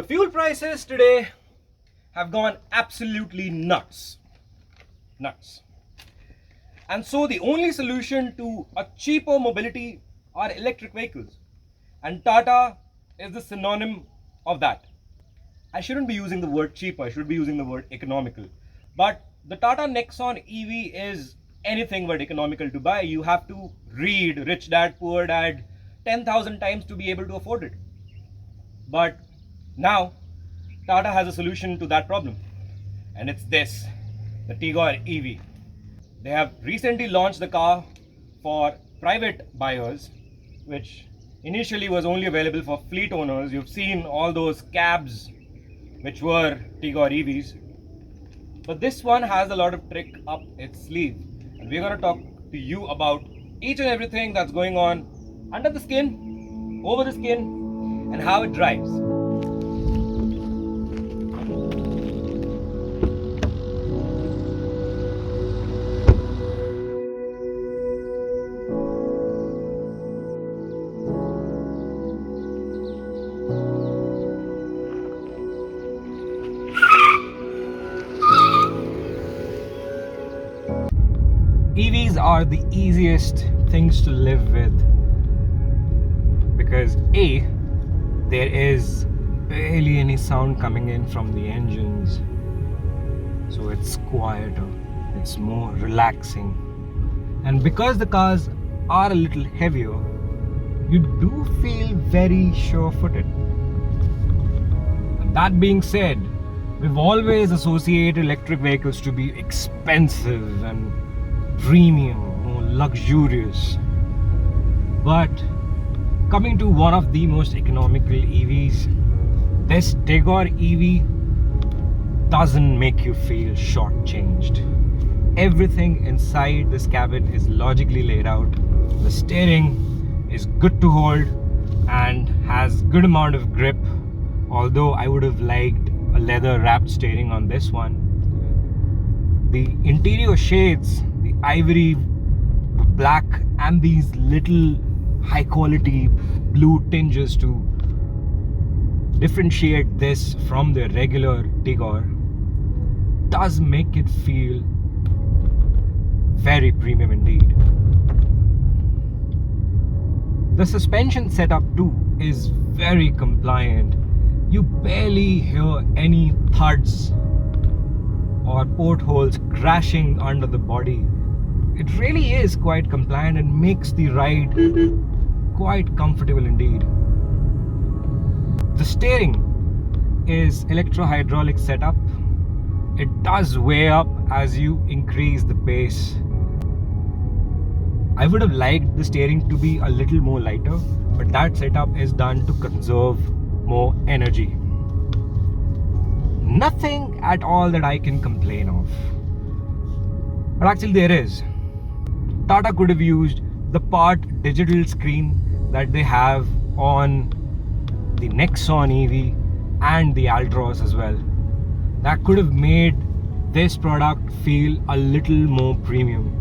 The fuel prices today have gone absolutely nuts. Nuts. And so the only solution to a cheaper mobility are electric vehicles. And Tata is the synonym of that. I shouldn't be using the word cheaper, I should be using the word economical. But the Tata Nexon EV is anything but economical to buy. You have to read Rich Dad Poor Dad 10,000 times to be able to afford it. But now Tata has a solution to that problem, and it's this, the Tigor EV. They have recently launched the car for private buyers, which initially was only available for fleet owners. You've seen all those cabs which were Tigor EVs, but this one has a lot of trick up its sleeve, and we're going to talk to you about each and everything that's going on under the skin, over the skin, and how it drives. EVs are the easiest things to live with because A, there is barely any sound coming in from the engines, so it's quieter, it's more relaxing, and because the cars are a little heavier, you do feel very sure-footed. And that being said, we've always associated electric vehicles to be expensive and premium, more luxurious. But coming to one of the most economical EVs, this Tigor EV doesn't make you feel shortchanged. Everything inside this cabin is logically laid out. The steering is good to hold and has good amount of grip, although I would have liked a leather wrapped steering on this one. The interior shades, the ivory, the black, and these little high quality blue tinges to differentiate this from the regular Tigor does make it feel very premium indeed. The suspension setup too is very compliant. You barely hear any thuds or portholes crashing under the body. It really is quite compliant and makes the ride quite comfortable indeed. The steering is electro-hydraulic setup. It does weigh up as you increase the pace. I would have liked the steering to be a little more lighter, but that setup is done to conserve more energy. Nothing at all that I can complain of. But actually there is. Tata could have used the part digital screen that they have on the Nexon EV and the Altroz as well. That could have made this product feel a little more premium.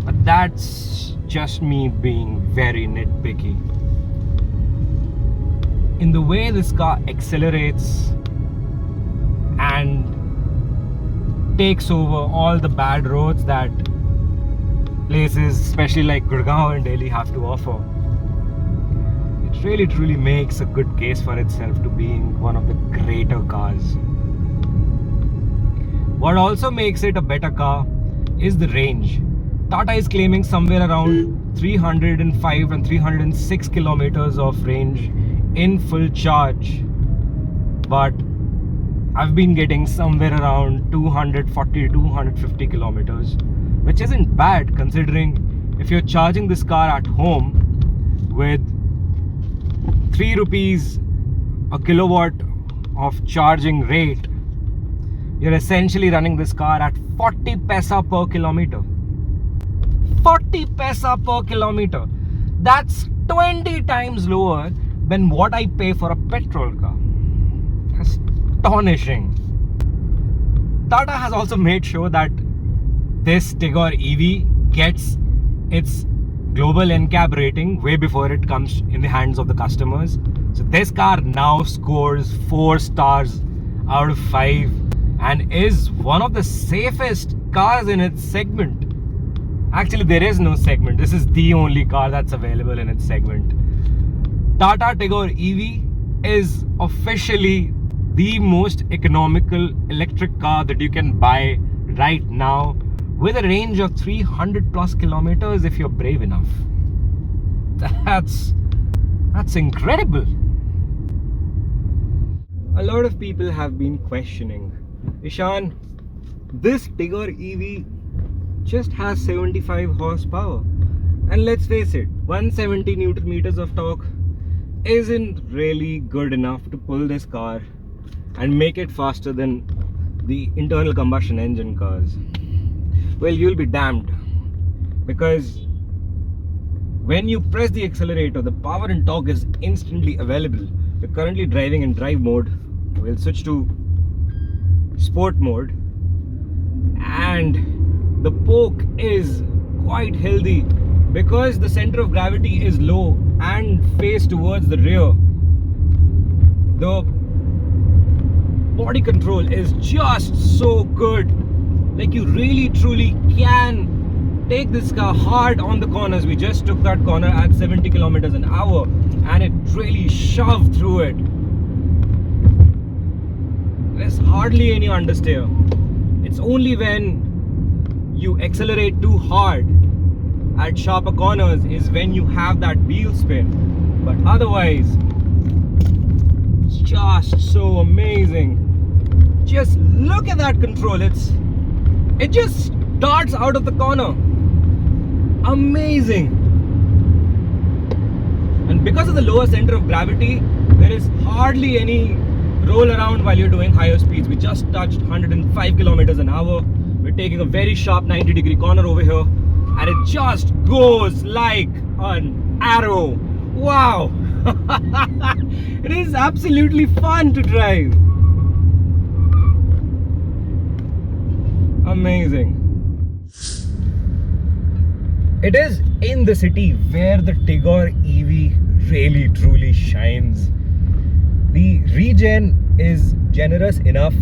But that's just me being very nitpicky. In the way this car accelerates and takes over all the bad roads that places, especially like Gurgaon and Delhi, have to offer, it really truly makes a good case for itself to being one of the greater cars. What also makes it a better car is the range. Tata is claiming somewhere around 305 and 306 kilometers of range in full charge, but I've been getting somewhere around 240 to 250 kilometers, which isn't bad considering if you're charging this car at home with 3 rupees a kilowatt of charging rate, you're essentially running this car at 40 paisa per kilometer. 40 paisa per kilometer. That's 20 times lower than what I pay for a petrol car. Astonishing. Tata has also made sure that this Tigor EV gets its global NCAP rating way before it comes in the hands of the customers. So this car now scores 4 stars out of 5 and is one of the safest cars in its segment. Actually, there is no segment. This is the only car that's available in its segment. Tata Tigor EV is officially the most economical electric car that you can buy right now, with a range of 300 plus kilometers if you're brave enough. That's incredible. A lot of people have been questioning, Ishaan, this Tigor EV just has 75 horsepower, and let's face it, 170 newton meters of torque isn't really good enough to pull this car and make it faster than the internal combustion engine cars. Well, you'll be damned, because when you press the accelerator, the power and torque is instantly available. We're currently driving in drive mode. We'll switch to sport mode, and the poke is quite healthy because the center of gravity is low and face towards the rear. The body control is just so good. Like, you really truly can take this car hard on the corners. We just took that corner at 70 kilometers an hour and it really shoved through it. There's hardly any understeer. It's only when you accelerate too hard at sharper corners is when you have that wheel spin. But otherwise, it's just so amazing. Just look at that control. It just darts out of the corner. Amazing. And because of the lower center of gravity, there is hardly any roll around while you're doing higher speeds. We just touched 105 kilometers an hour. We're taking a very sharp 90-degree corner over here, and it just goes like an arrow. Wow. It is absolutely fun to drive. Amazing. It is in the city where the Tigor EV really truly shines. The regen is generous enough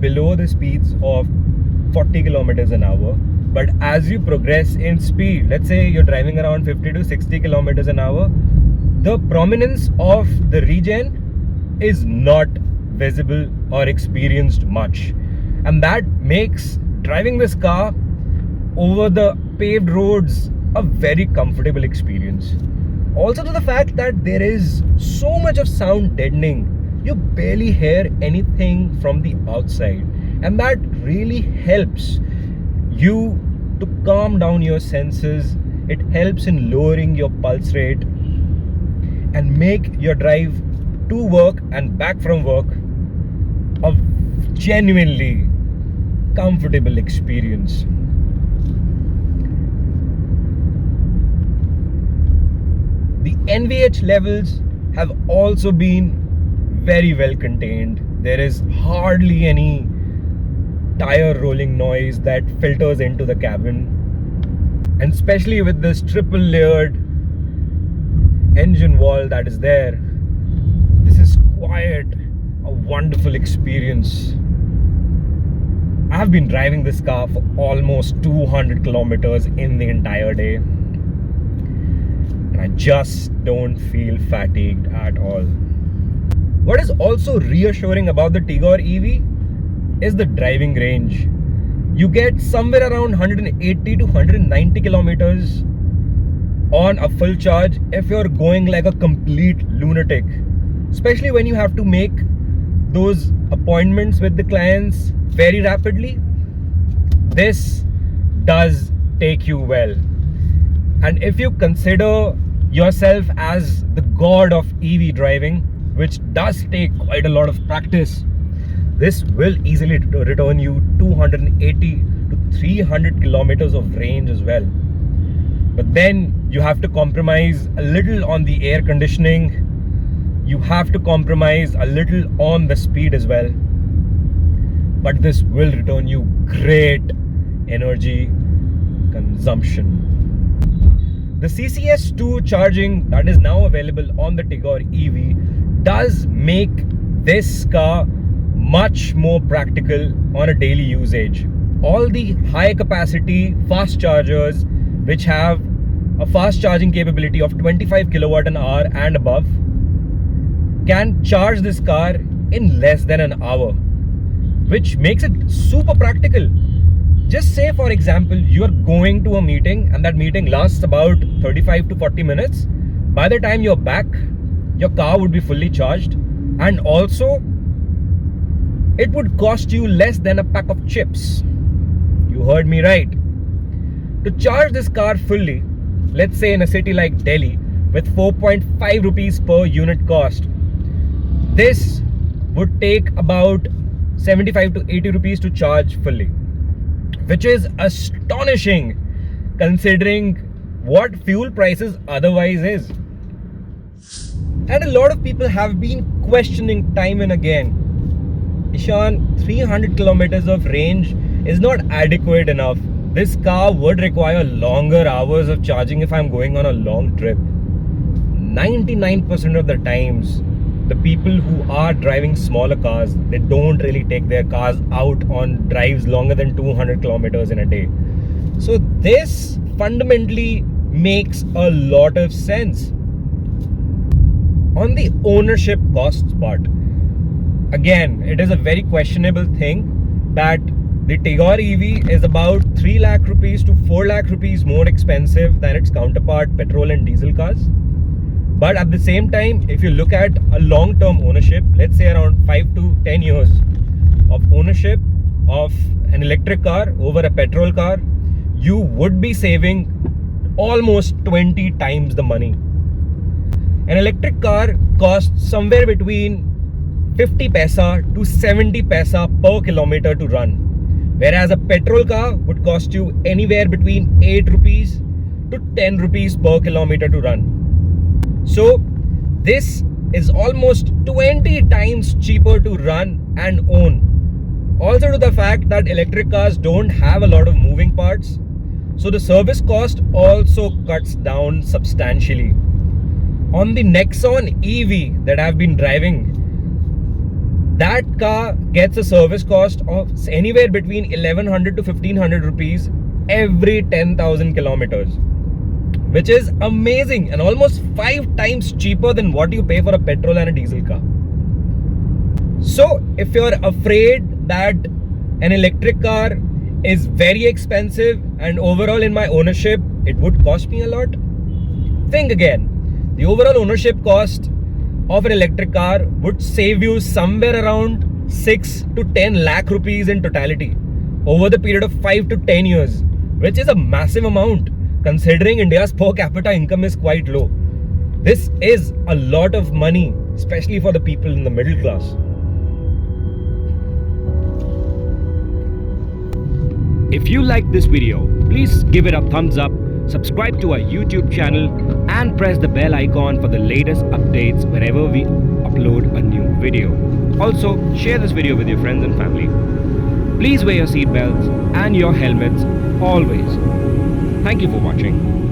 below the speeds of 40 kilometers an hour, but as you progress in speed, let's say you're driving around 50 to 60 kilometers an hour, the prominence of the regen is not visible or experienced much, and that makes driving this car over the paved roads a very comfortable experience. Also, to the fact that there is so much of sound deadening, you barely hear anything from the outside, and that really helps you to calm down your senses. It helps in lowering your pulse rate and make your drive to work and back from work a genuinely comfortable experience. The NVH levels have also been very well contained. There is hardly any tire rolling noise that filters into the cabin, and especially with this triple layered engine wall that is there, this is quite a wonderful experience. I have been driving this car for almost 200 kilometers in the entire day, and I just don't feel fatigued at all. What is also reassuring about the Tigor EV is the driving range. You get somewhere around 180 to 190 kilometers on a full charge if you're going like a complete lunatic, especially when you have to make those appointments with the clients very rapidly. This does take you well, and if you consider yourself as the god of EV driving, which does take quite a lot of practice, this will easily return you 280 to 300 kilometers of range as well. But then you have to compromise a little on the air conditioning. You have to compromise a little on the speed as well. But this will return you great energy consumption. The CCS2 charging that is now available on the Tigor EV does make this car much more practical on a daily usage. All the high capacity fast chargers which have a fast charging capability of 25 kilowatt an hour and above can charge this car in less than an hour, which makes it super practical. Just say, for example, you are going to a meeting and that meeting lasts about 35 to 40 minutes. By the time you're back, your car would be fully charged, and also it would cost you less than a pack of chips. You heard me right. To charge this car fully, let's say in a city like Delhi, with 4.5 rupees per unit cost, this would take about 75 to 80 rupees to charge fully, which is astonishing considering what fuel prices otherwise is. And a lot of people have been questioning time and again, Ishaan, 300 kilometers of range is not adequate enough. This car would require longer hours of charging if I'm going on a long trip. 99% of the times, the people who are driving smaller cars, they don't really take their cars out on drives longer than 200 kilometers in a day. So this fundamentally makes a lot of sense. On the ownership costs part, again, it is a very questionable thing that the Tigor EV is about 3 lakh rupees to 4 lakh rupees more expensive than its counterpart petrol and diesel cars. But at the same time, if you look at a long-term ownership, let's say around 5 to 10 years of ownership of an electric car over a petrol car, you would be saving almost 20 times the money. An electric car costs somewhere between 50 paisa to 70 paisa per kilometer to run, whereas a petrol car would cost you anywhere between 8 rupees to 10 rupees per kilometer to run. So this is almost 20 times cheaper to run and own. Also to the fact that electric cars don't have a lot of moving parts, so the service cost also cuts down substantially. On the Nexon EV that I've been driving, that car gets a service cost of anywhere between 1100 to 1500 rupees every 10,000 kilometers, which is amazing and almost 5 times cheaper than what you pay for a petrol and a diesel car. So if you're afraid that an electric car is very expensive and overall in my ownership it would cost me a lot, think again. The overall ownership cost of an electric car would save you somewhere around 6 to 10 lakh rupees in totality over the period of 5 to 10 years, which is a massive amount considering India's per capita income is quite low. This is a lot of money, especially for the people in the middle class. If you like this video, please give it a thumbs up, subscribe to our YouTube channel and press the bell icon for the latest updates whenever we upload a new video. Also, share this video with your friends and family. Please wear your seatbelts and your helmets always. Thank you for watching.